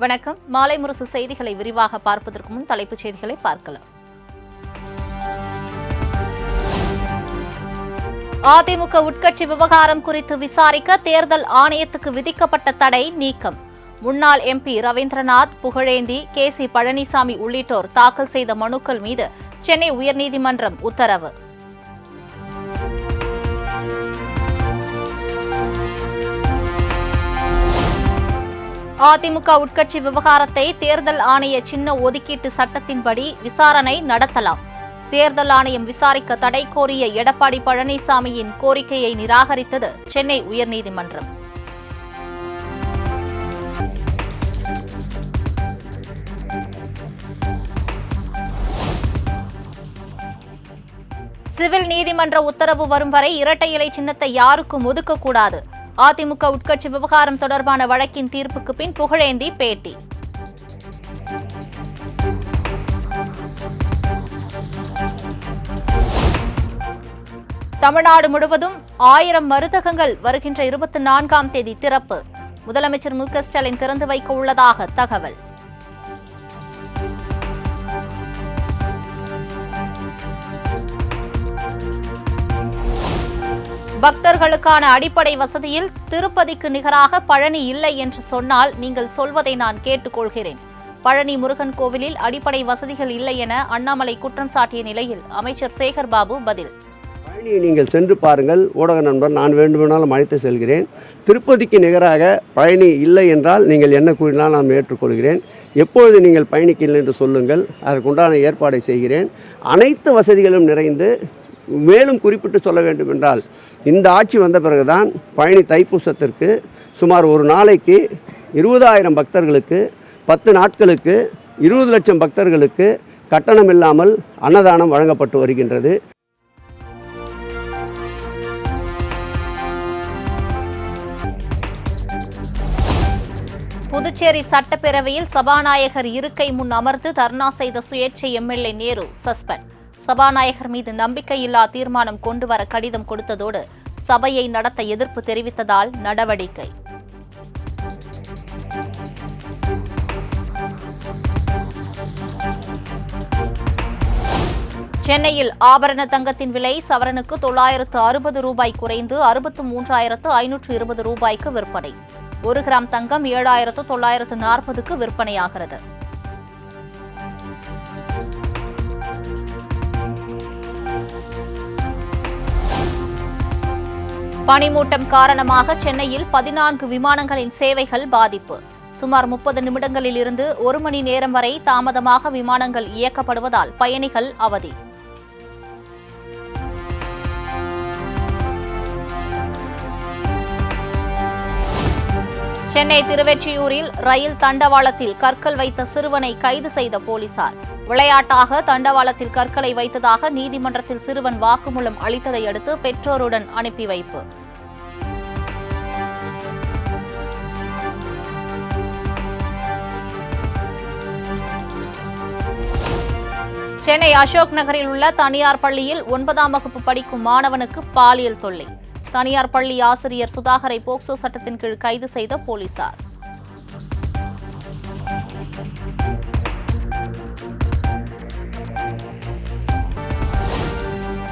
வணக்கம். மாலை முரசு செய்திகளை விரிவாக பார்ப்பதற்கு முன் தலைப்புச் செய்திகளை பார்க்கலாம். அதிமுக உட்கட்சி விவகாரம் குறித்து விசாரிக்க தேர்தல் ஆணையத்துக்கு விதிக்கப்பட்ட தடை நீக்கம். முன்னாள் எம்பி ரவீந்திரநாத், புகழேந்தி, KC பழனிசாமி உள்ளிட்டோர் தாக்கல் செய்த மனுக்கள் மீது சென்னை உயர்நீதிமன்றம் உத்தரவு. அதிமுக உட்கட்சி விவகாரத்தை தேர்தல் ஆணைய சின்ன ஒதுக்கீட்டு சட்டத்தின்படி விசாரணை நடத்தலாம். தேர்தல் ஆணையம் விசாரிக்க தடை கோரிய எடப்பாடி பழனிசாமியின் கோரிக்கையை நிராகரித்தது சென்னை உயர்நீதிமன்றம். சிவில் நீதிமன்ற உத்தரவு வரும் வரை இரட்டை இலை சின்னத்தை யாருக்கும் ஒதுக்கக்கூடாது. அதிமுக உட்கட்சி விவகாரம் தொடர்பான வழக்கின் தீர்ப்புக்கு பின் புகழேந்தி பேட்டி. தமிழ்நாடு முழுவதும் 1000 மருந்தகங்கள் வருகின்ற 24ஆம் தேதி திறப்பு. முதலமைச்சர் மு க ஸ்டாலின் திறந்து வைக்க உள்ளதாக தகவல். பக்தர்களுக்கான அடிப்படை வசதியில் திருப்பதிக்கு நிகராக பழனி இல்லை என்று சொன்னால் நீங்கள் சொல்வதை நான் கேட்டுக்கொள்கிறேன். பழனி முருகன் கோவிலில் அடிப்படை வசதிகள் இல்லை என அண்ணாமலை குற்றம் சாட்டிய நிலையில் அமைச்சர் சேகர்பாபு பதில். பழனியை நீங்கள் சென்று பாருங்கள் ஊடக நண்பர், நான் வேண்டுமானாலும் அழைத்து செல்கிறேன். திருப்பதிக்கு நிகராக பழனி இல்லை என்றால் நீங்கள் என்ன கூறினால் நான் ஏற்றுக்கொள்கிறேன். எப்பொழுது நீங்கள் பயணிக்கல என்று சொல்லுங்கள், அதற்குண்டான ஏற்பாடை செய்கிறேன். அனைத்து வசதிகளும் நிறைந்து மேலும் குறிப்பிட்டு சொல்ல வேண்டும் என்றால் இந்த ஆட்சி வந்த பிறகுதான் பழனி தைப்பூசத்திற்கு சுமார் ஒரு நாளைக்கு 20,000 பக்தர்களுக்கு 10 நாட்களுக்கு 20 லட்சம் பக்தர்களுக்கு கட்டணம் இல்லாமல் அன்னதானம் வழங்கப்பட்டு வருகின்றது. புதுச்சேரி சட்டப்பேரவையில் சபாநாயகர் இருக்கை முன் அமர்ந்து தர்ணா செய்த சுயேட்சை MLA நேரு சஸ்பெண்ட். சபாநாயகர் மீது நம்பிக்கையில்லா தீர்மானம் கொண்டுவர கடிதம் கொடுத்ததோடு சபையை நடத்த எதிர்ப்பு தெரிவித்ததால் நடவடிக்கை. சென்னையில் ஆபரண தங்கத்தின் விலை சவரனுக்கு 960 ரூபாய் குறைந்து 63,520 ரூபாய்க்கு விற்பனை. 1 கிராம் தங்கம் 7,940க்கு விற்பனையாகிறது. பனிமூட்டம் காரணமாக சென்னையில் 14 விமானங்களின் சேவைகள் பாதிப்பு. சுமார் 30 நிமிடங்களில் இருந்து 1 மணி நேரம் வரை தாமதமாக விமானங்கள் இயக்கப்படுவதால் பயணிகள் அவதி. சென்னை திருவெற்றியூரில் ரயில் தண்டவாளத்தில் கற்கள் வைத்த சிறுவனை கைது செய்த போலீசார். விளையாட்டாக தண்டவாளத்தில் கற்களை வைத்ததாக நீதிமன்றத்தில் சிறுவன் வாக்குமூலம் அளித்ததை அடுத்து பெற்றோருடன் அனுப்பி வைப்பு. சென்னை அசோக் நகரில் உள்ள தனியார் பள்ளியில் 9ஆம் வகுப்பு படிக்கும் மாணவனுக்கு பாலியல் தொல்லை. தனியார் பள்ளி ஆசிரியர் சுதாகரை போக்சோ சட்டத்தின் கீழ் கைது செய்த போலீசார்.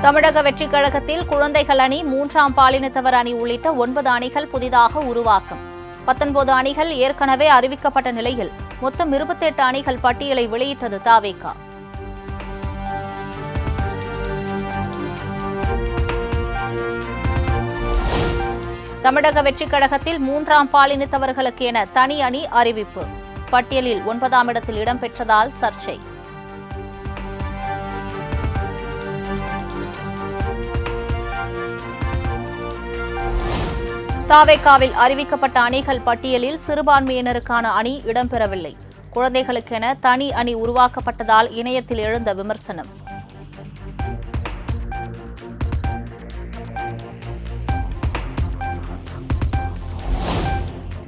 தமிழக வெற்றிக் கழகத்தில் குழந்தைகள் அணி, 3ஆம் பாலினத்தவர் அணி உள்ளிட்ட 9 அணிகள் புதிதாக உருவாக்கம். 19 அணிகள் ஏற்கனவே அறிவிக்கப்பட்ட நிலையில் மொத்தம் 28 அணிகள் பட்டியலை வெளியிட்டது தவேகா. தமிழக வெற்றிக் கழகத்தில் 3ஆம் பாலினத்தவர்களுக்கு என தனி அணி அறிவிப்பு. பட்டியலில் 9ஆம் இடத்தில் இடம்பெற்றதால் சர்ச்சை. தவேகாவில் அறிவிக்கப்பட்ட அணிகள் பட்டியலில் சிறுபான்மையினருக்கான அணி இடம்பெறவில்லை. குழந்தைகளுக்கென தனி அணி உருவாக்கப்பட்டதால் இணையத்தில் எழுந்த விமர்சனம்.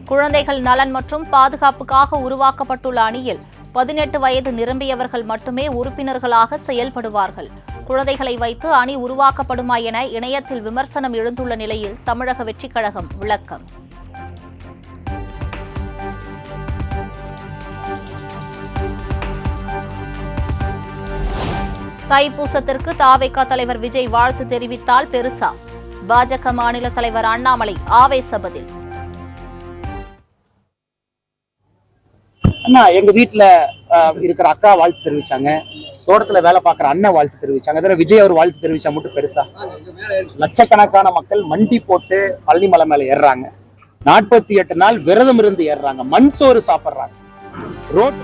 குழந்தைகள் நலன் மற்றும் பாதுகாப்புக்காக உருவாக்கப்பட்டுள்ள அணியில் 18 வயது நிரம்பியவர்கள் மட்டுமே உறுப்பினர்களாக செயல்படுவார்கள். குழந்தைகளை வைத்து அணி உருவாக்கப்படுமா என இணையத்தில் விமர்சனம் எழுந்துள்ள நிலையில் தமிழக வெற்றிக் கழகம் விளக்கம். தைப்பூசத்திற்கு தாவேகா தலைவர் விஜய் வாழ்த்து தெரிவித்தால் பெருசா? பாஜக மாநில தலைவர் அண்ணாமலை ஆவேச பதில். அண்ணா, எங்க வீட்டுல இருக்கிற அக்கா வாழ்த்து தெரிவிச்சாங்க, தோட்டத்துல வேலை பார்க்குற அண்ணன் வாழ்த்து தெரிவிச்சாங்க. இதர விஜய் அவர் வாழ்த்து தெரிவிச்சா மட்டும் பெருசா? லட்சக்கணக்கான மக்கள் மண்டி போட்டு பழனி மலை மேல ஏறுறாங்க. 48 நாள் விரதம் இருந்து ஏறுறாங்க. மண் சோறு சாப்பிடுறாங்க. ரோட்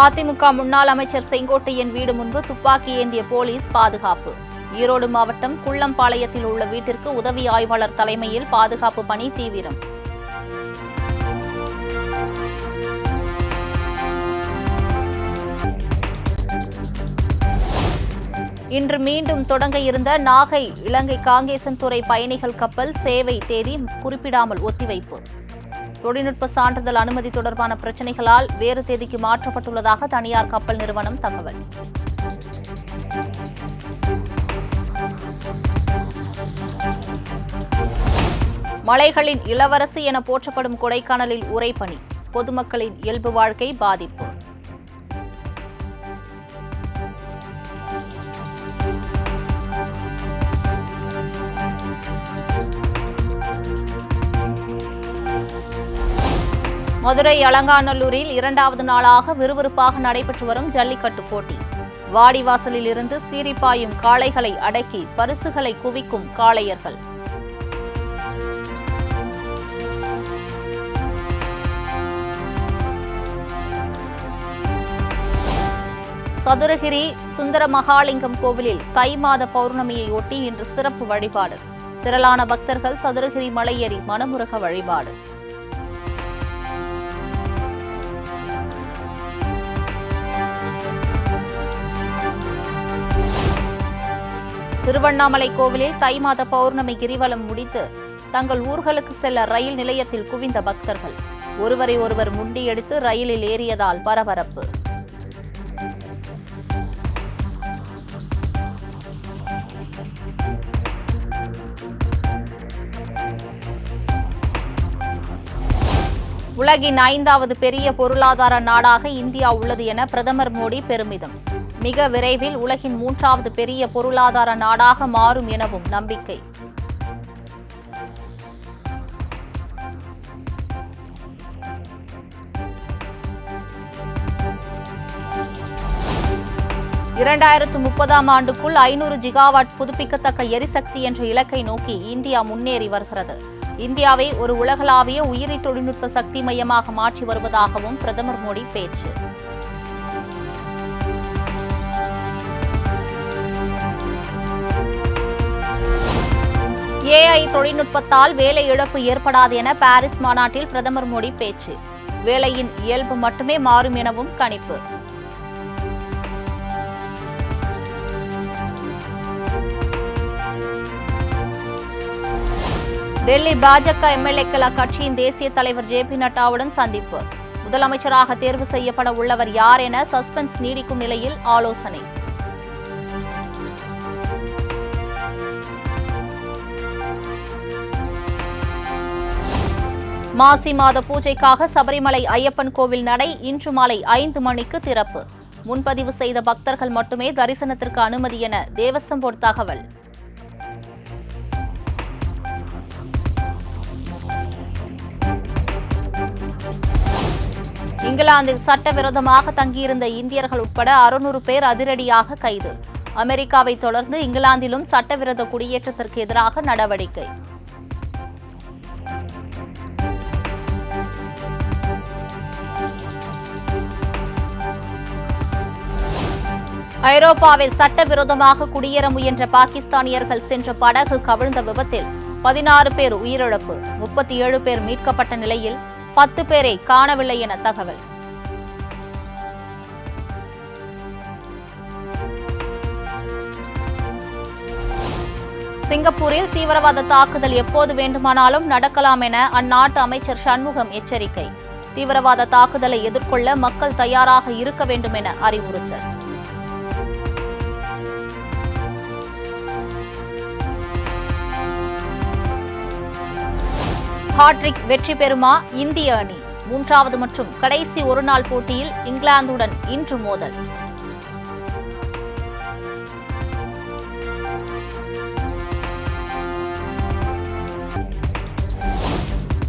அதிமுக முன்னாள் அமைச்சர் செங்கோட்டையன் வீடு முன்பு துப்பாக்கி ஏந்திய போலீஸ் பாதுகாப்பு. ஈரோடு மாவட்டம் குள்ளம்பாளையத்தில் உள்ள வீட்டிற்கு உதவி ஆய்வாளர் தலைமையில் பாதுகாப்பு பணி தீவிரம். இன்று மீண்டும் தொடங்க இருந்த நாகை இலங்கை காங்கேசன்துறை பயணிகள் கப்பல் சேவை தேதி குறிப்பிடாமல் ஒத்திவைப்பு. தொழில்நுட்ப சான்றிதழ் அனுமதி தொடர்பான பிரச்சினைகளால் வேறு தேதிக்கு மாற்றப்பட்டுள்ளதாக தனியார் கப்பல் நிறுவனம் தகவல். மலைகளின் இளவரசி என போற்றப்படும் கொடைக்கானலில் உறைபனி. பொதுமக்களின் இயல்பு வாழ்க்கை பாதிப்பு. மதுரை அலங்காநல்லூரில் 2வது நாளாக விறுவிறுப்பாக நடைபெற்று வரும் ஜல்லிக்கட்டு போட்டி. வாடிவாசலில் இருந்து சீறிப்பாயும் காளைகளை அடக்கி பரிசுகளை குவிக்கும் காளையர்கள். சதுரகிரி சுந்தர மகாலிங்கம் கோவிலில் தை மாத பௌர்ணமியை ஒட்டி இன்று சிறப்பு வழிபாடு. திரளான பக்தர்கள் சதுரகிரி மலையேறி மனமுருக வழிபாடு. திருவண்ணாமலை கோவிலில் தை மாத பௌர்ணமி கிரிவலம் முடித்து தங்கள் ஊர்களுக்கு செல்ல ரயில் நிலையத்தில் குவிந்த பக்தர்கள் ஒருவரை ஒருவர் முண்டியடித்து ரயிலில் ஏறியதால் பரபரப்பு. உலகின் 5வது பெரிய பொருளாதார நாடாக இந்தியா உள்ளது என பிரதமர் மோடி பெருமிதம். மிக விரைவில் உலகின் 3வது பெரிய பொருளாதார நாடாக மாறும் எனவும் நம்பிக்கை. ஆண்டுக்குள் 500 ஜிகாவாட் புதுப்பிக்கத்தக்க எரிசக்தி என்ற இலக்கை நோக்கி இந்தியா முன்னேறி வருகிறது. இந்தியாவை ஒரு உலகளாவிய உயிரி தொழில்நுட்ப சக்தி மையமாக மாற்றி வருவதாகவும் பிரதமர் மோடி பேச்சு. AI தொழில்நுட்பத்தால் வேலை இழப்பு ஏற்படாது என பாரிஸ் மாநாட்டில் பிரதமர் மோடி பேச்சு. வேலையின் இயல்பு மட்டுமே மாறும் எனவும் கணிப்பு. டெல்லி பாஜக எம்எல்ஏக்கள் அக்கட்சியின் தேசிய தலைவர் JP நட்டாவுடன் சந்திப்பு. முதலமைச்சராக தேர்வு செய்யப்பட உள்ளவர் யார் என சஸ்பென்ஸ் நீடிக்கும் நிலையில் ஆலோசனை. மாசி மாத பூஜைக்காக சபரிமலை ஐயப்பன் கோவில் நடை இன்று மாலை 5 மணிக்கு திறப்பு. முன்பதிவு செய்த பக்தர்கள் மட்டுமே தரிசனத்திற்கு அனுமதி என தேவஸ்வம் போர்டு தகவல். இங்கிலாந்தில் சட்டவிரோதமாக தங்கியிருந்த இந்தியர்கள் உட்பட 600 பேர் அதிரடியாக கைது. அமெரிக்காவை தொடர்ந்து இங்கிலாந்திலும் சட்டவிரோத குடியேற்றத்திற்கு எதிராக நடவடிக்கை. ஐரோப்பாவில் சட்டவிரோதமாக குடியேற முயன்ற பாகிஸ்தானியர்கள் சென்ற படகு கவிழ்ந்த விபத்தில் 16 பேர் உயிரிழப்பு, 37 பேர் மீட்கப்பட்ட நிலையில் 10 பேரை காணவில்லை என தகவல். சிங்கப்பூரில் தீவிரவாத தாக்குதல் எப்போது வேண்டுமானாலும் நடக்கலாம் என அந்நாட்டு அமைச்சர் சண்முகம் எச்சரிக்கை. தீவிரவாத தாக்குதலை எதிர்கொள்ள மக்கள் தயாராக இருக்க வேண்டும் என அறிவுறுத்தல். ஹாட்ரிக் வெற்றி பெறுமா இந்திய அணி? மூன்றாவது மற்றும் கடைசி ஒருநாள் போட்டியில் இங்கிலாந்துடன் இன்று மோதல்.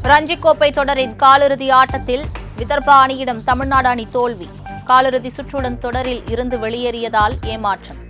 ரஞ்சி கோப்பை தொடரின் காலிறுதி ஆட்டத்தில் விதர்பா அணியிடம் தமிழ்நாடு அணி தோல்வி. காலிறுதி சுற்றுடன் தொடரில் இருந்து வெளியேறியதால் ஏமாற்றம்.